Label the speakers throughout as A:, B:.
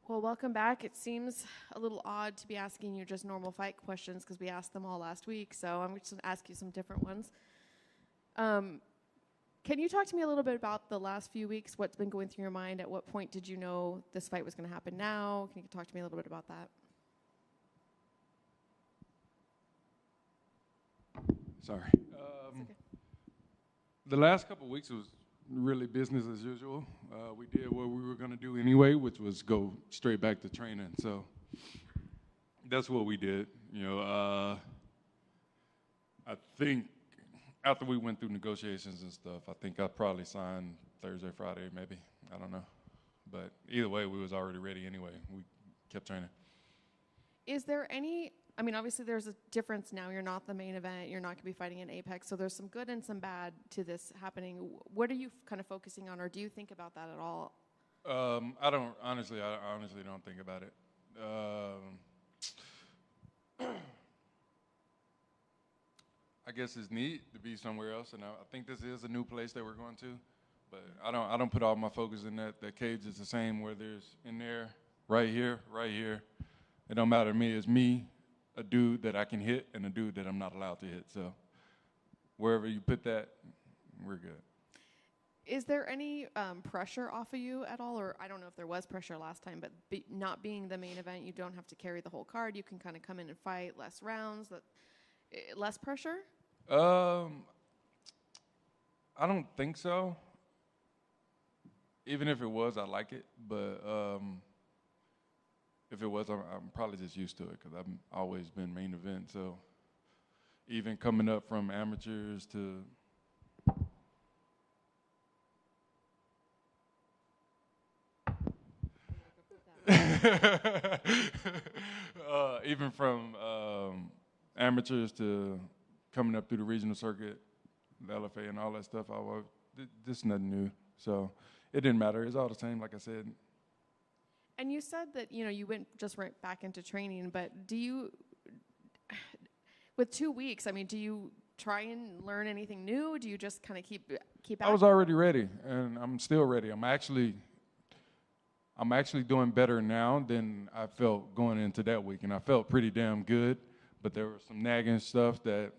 A: Well, welcome back. It seems a little odd to be asking you just normal fight questions because we asked them all last week, so I'm just going to ask you some different ones. Can you talk to me a little bit about the last few weeks, what's been going through your mind? At what point did you know this fight was going to happen now? Can you talk to me a little bit about that?
B: Sorry.
A: Okay.
B: The last couple of weeks was really business as usual. We did what we were going to do anyway, which was go straight back to training. So that's what we did. I think after we went through negotiations and stuff, I think I probably signed Thursday, Friday, maybe. I don't know. But either way, we was already ready anyway. We kept training.
A: Is there any, obviously there's a difference now. You're not the main event. You're not going to be fighting in Apex. So there's some good and some bad to this happening. What are you kind of focusing on, or do you think about that at all?
B: I honestly don't think about it. I guess it's neat to be somewhere else, and I think this is a new place that we're going to. But I don't put all my focus in that. That cage is the same, whether it's in there, right here. It don't matter to me. It's me, a dude that I can hit, and a dude that I'm not allowed to hit. So wherever you put that, we're good.
A: Is there any pressure off of you at all? Or I don't know if there was pressure last time, but not being the main event, you don't have to carry the whole card. You can kind of come in and fight less rounds, less pressure?
B: I don't think so. Even if it was, I like it. But if it was, I'm probably just used to it because I've always been main event. So even coming up from amateurs to even from amateurs to coming up through the regional circuit, the LFA and all that stuff, this is nothing new. So it didn't matter. It's all the same, like I said.
A: And you said that, you went just right back into training, but with 2 weeks, do you try and learn anything new? Do you just kind of keep
B: I was already ready, and I'm still ready. I'm actually doing better now than I felt going into that week, and I felt pretty damn good, but there was some nagging stuff that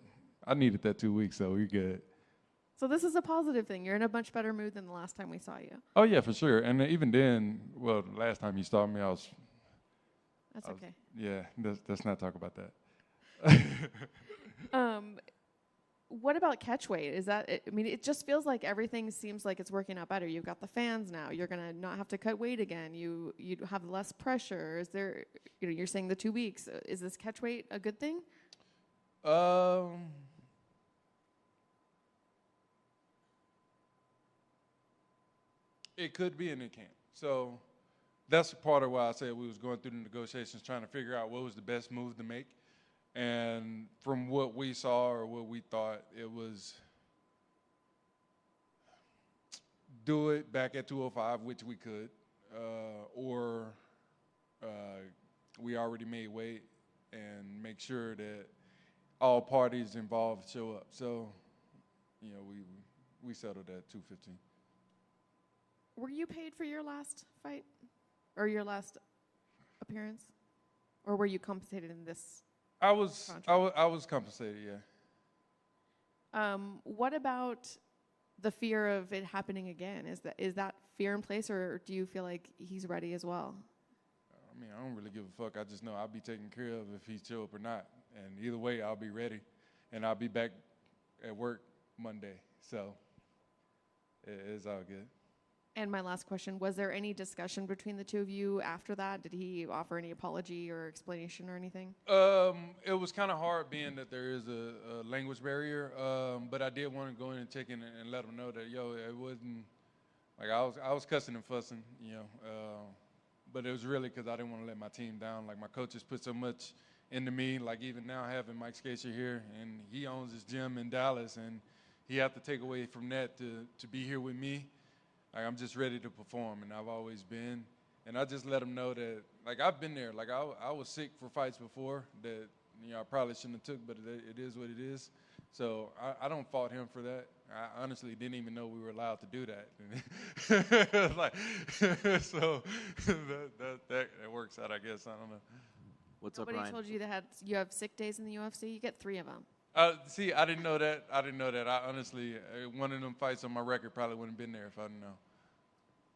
B: I needed that 2 weeks, so we're good.
A: So this is a positive thing. You're in a much better mood than the last time we saw you.
B: Oh, yeah, for sure. And even then, well, the last time you saw me,
A: That's okay.
B: Yeah, let's not talk about that.
A: What about catch weight? It just feels like everything seems like it's working out better. You've got the fans now. You're going to not have to cut weight again. You have less pressure. Is there, you're saying the 2 weeks. Is this catch weight a good thing?
B: It could be and it can't. So that's part of why I said we was going through the negotiations trying to figure out what was the best move to make. And from what we saw or what we thought, it was do it back at 205, which we could, or we already made weight and make sure that all parties involved show up. So, we settled at 215.
A: Were you paid for your last fight or your last appearance? Or were you compensated in this?
B: I was compensated, yeah.
A: What about the fear of it happening again? Is that fear in place, or do you feel like he's ready as well?
B: I don't really give a fuck. I just know I'll be taken care of if he show up or not. And either way, I'll be ready. And I'll be back at work Monday. So it's all good.
A: And my last question, was there any discussion between the two of you after that? Did he offer any apology or explanation or anything?
B: It was kind of hard being that there is a language barrier, but I did want to go in and check in and let him know that, it wasn't, like I was cussing and fussing, but it was really because I didn't want to let my team down. Like my coaches put so much into me, like even now having Mike Skacher here, and he owns his gym in Dallas, and he had to take away from that to be here with me. Like, I'm just ready to perform, and I've always been. And I just let him know that, like, I've been there. Like, I was sick for fights before that, I probably shouldn't have took, but it is what it is. So I don't fault him for that. I honestly didn't even know we were allowed to do that. So that works out, I guess. I don't know.
C: What's
A: Nobody
C: up, Ryan?
A: told you you have sick days in the UFC. You get 3 of them.
B: See, I didn't know that. I honestly, one of them fights on my record probably wouldn't have been there if I didn't know.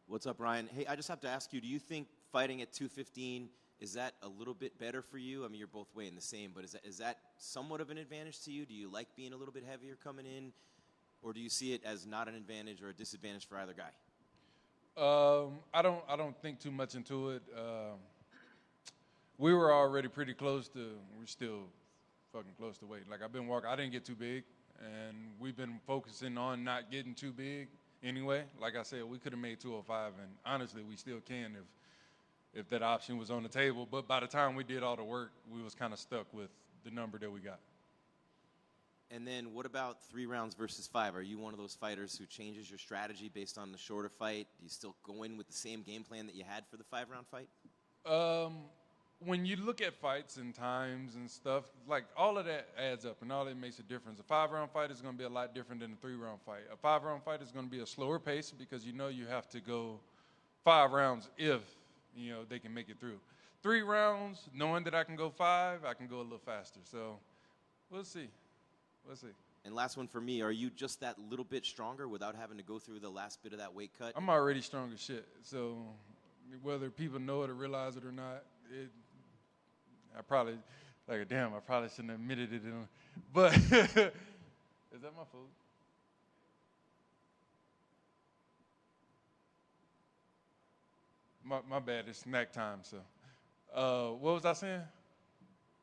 C: What's up, Ryan? Hey, I just have to ask you, do you think fighting at 215, is that a little bit better for you? I mean, you're both weighing the same, but is that somewhat of an advantage to you? Do you like being a little bit heavier coming in, or do you see it as not an advantage or a disadvantage for either guy?
B: I don't think too much into it. We were already pretty close to. We're still fucking close to weight. Like I've been walking. I didn't get too big, and we've been focusing on not getting too big anyway. Like I said, we could have made 205, and honestly, we still can if that option was on the table. But by the time we did all the work, we was kind of stuck with the number that we got.
C: And then what about 3 rounds versus 5? Are you one of those fighters who changes your strategy based on the shorter fight? Do you still go in with the same game plan that you had for the 5-round fight?
B: When you look at fights and times and stuff, like all of that adds up and all that makes a difference. A 5-round fight is going to be a lot different than a 3-round fight. A 5-round fight is going to be a slower pace because you have to go 5 rounds if they can make it through. 3 rounds, knowing that I can go 5, I can go a little faster. So we'll see. We'll see.
C: And last one for me, are you just that little bit stronger without having to go through the last bit of that weight cut?
B: I'm already strong as shit. So whether people know it or realize it or not, I probably shouldn't have admitted it. But is that my food? My bad. It's snack time. So what was I saying?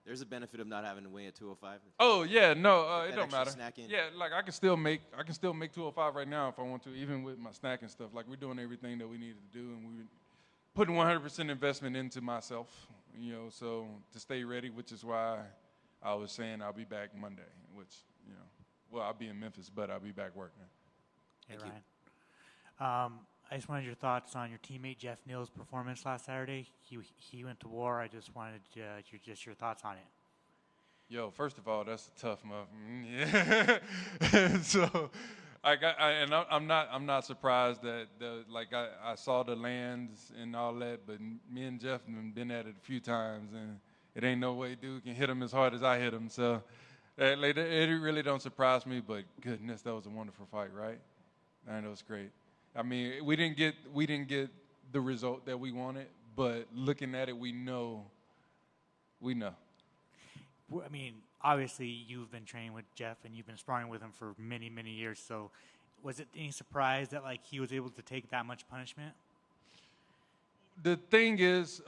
C: There's a benefit of not having to weigh at 205.
B: Oh yeah, no, it don't matter.
C: Snack in.
B: Yeah, like I can still make 205 right now if I want to, even with my snack and stuff. Like we're doing everything that we needed to do, and we're putting 100% investment into myself. So to stay ready, which is why I was saying I'll be back Monday. Which I'll be in Memphis, but I'll be back working.
D: Hey Ryan. I just wanted your thoughts on your teammate Jeff Neal's performance last Saturday. He went to war. I just wanted your thoughts on it.
B: Yo, first of all, that's a tough motherfucker. Yeah. So I'm not surprised that I saw the lands and all that, but me and Jeff have been at it a few times, and it ain't no way dude can hit him as hard as I hit him. So it really don't surprise me. But goodness, that was a wonderful fight, right? And it was great. I mean, we didn't get the result that we wanted, but looking at it, we know.
D: I mean, obviously, you've been training with Jeff, and you've been sparring with him for many, many years. So, was it any surprise that he was able to take that much punishment?
B: The thing is,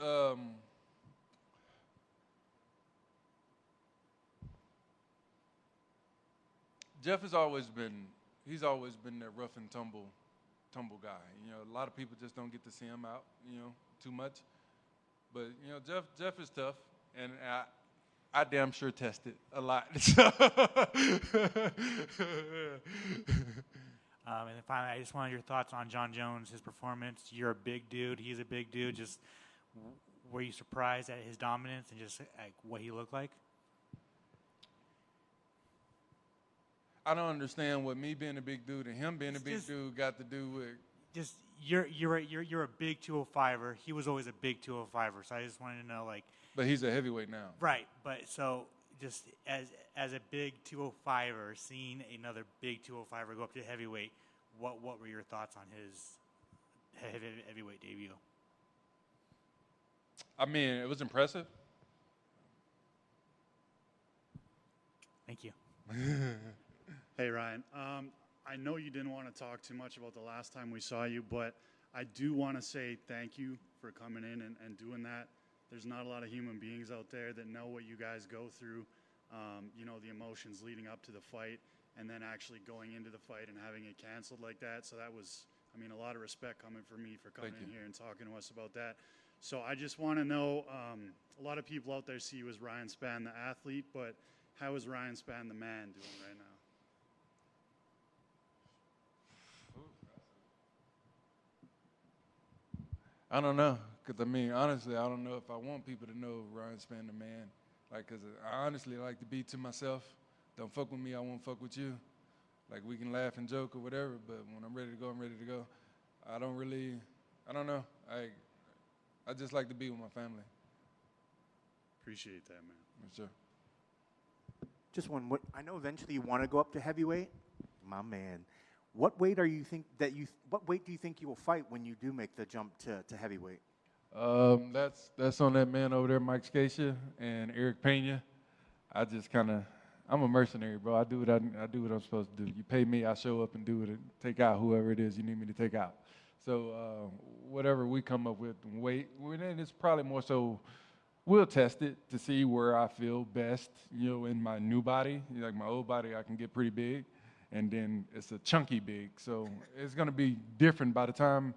B: Jeff has always been that rough and tumble guy. A lot of people just don't get to see him out, too much. But Jeff is tough, and I damn sure tested a lot.
D: And then finally, I just wanted your thoughts on John Jones, his performance. You're a big dude. He's a big dude. Just were you surprised at his dominance and just what he looked like?
B: I don't understand what me being a big dude and him being a big dude got to do with.
D: Just you're a big 205er. He was always a big 205er. So I just wanted to know
B: But he's a heavyweight now.
D: Right, but so just as a big 205er, seeing another big 205er go up to heavyweight, what were your thoughts on his heavyweight debut?
B: I mean, it was impressive.
D: Thank you.
E: Hey, Ryan. I know you didn't want to talk too much about the last time we saw you, but I do want to say thank you for coming in and doing that. There's not a lot of human beings out there that know what you guys go through, the emotions leading up to the fight and then actually going into the fight and having it canceled like that. So that was, a lot of respect coming from me for coming in here and talking to us about that. So I just want to know, a lot of people out there see you as Ryan Spann, the athlete, but how is Ryan Spann, the man, doing right now?
B: I don't know, because honestly, I don't know if I want people to know Ryan Spann the man. Because I honestly like to be to myself. Don't fuck with me, I won't fuck with you. We can laugh and joke or whatever, but when I'm ready to go, I'm ready to go. I don't know. I just like to be with my family.
E: Appreciate that, man.
B: For sure.
F: Just one. I know eventually you want to go up to heavyweight. My man, what weight do you think you will fight when you do make the jump to heavyweight?
B: That's on that man over there, Mike Scacia and Eric Pena. I'm a mercenary, bro. I do what I'm supposed to do. You pay me, I show up and do it and take out whoever it is you need me to take out. So whatever we come up with, weight, then it's probably more so we'll test it to see where I feel best, in my new body. Like my old body, I can get pretty big, and then it's a chunky big. So it's going to be different by the time,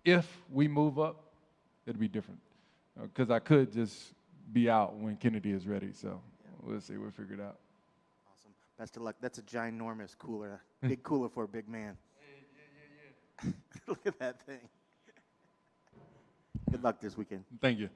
B: if we move up, it'll be different. Because I could just be out when Kennedy is ready. So we'll see. We'll figure it out.
F: Awesome. Best of luck. That's a ginormous cooler. Big cooler for a big man.
B: Yeah.
F: Look at that thing. Good luck this weekend.
B: Thank you.